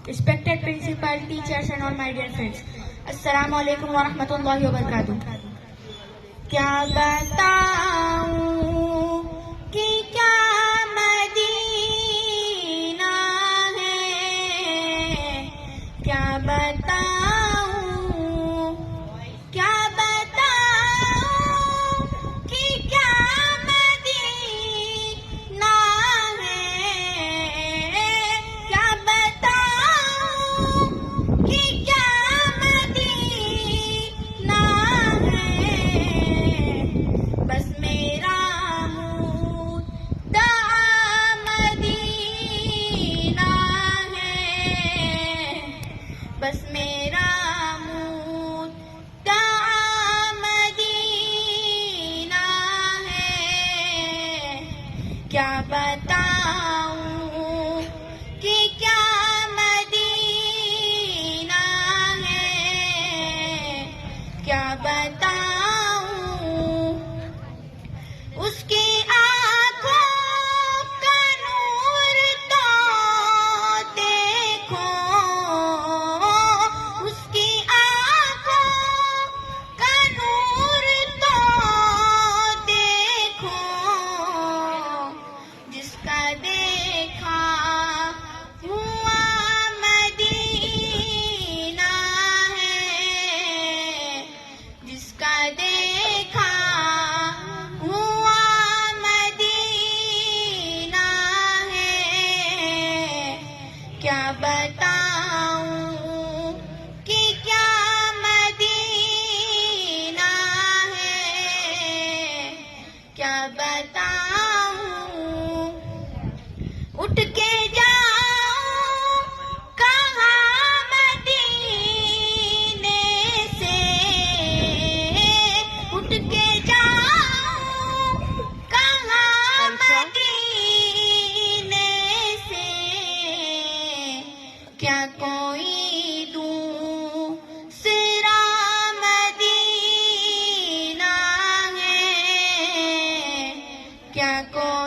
respected principal, teachers and all my dear friends. Assalamu alaikum wa rahmatullahi wa barakatuh. क्या बताऊं कि क्या Medina है, क्या बताऊं, क्या बताऊं कि क्या मदीना है, क्या बताऊं कि क्या मदीना है। बस मेरा मुद्दा मदीना है, बस मेरा मुद्दा मदीना है। क्या बताऊं कि क्या मदीना है, क्या बताऊं उसकी आँखों का नूर तो देखो, उसकी आँखों का नूर तो देखो, जिसका देखा हुआ मदीना है, जिसका देखा हुआ मदीना है। क्या बताऊं कि क्या मदीना है, क्या बताऊं उठ के जाऊं कहाँ मदीने से, उठ के जाऊं कहाँ मदीने से। क्या कोई दूसरा मदीना है, क्या कोई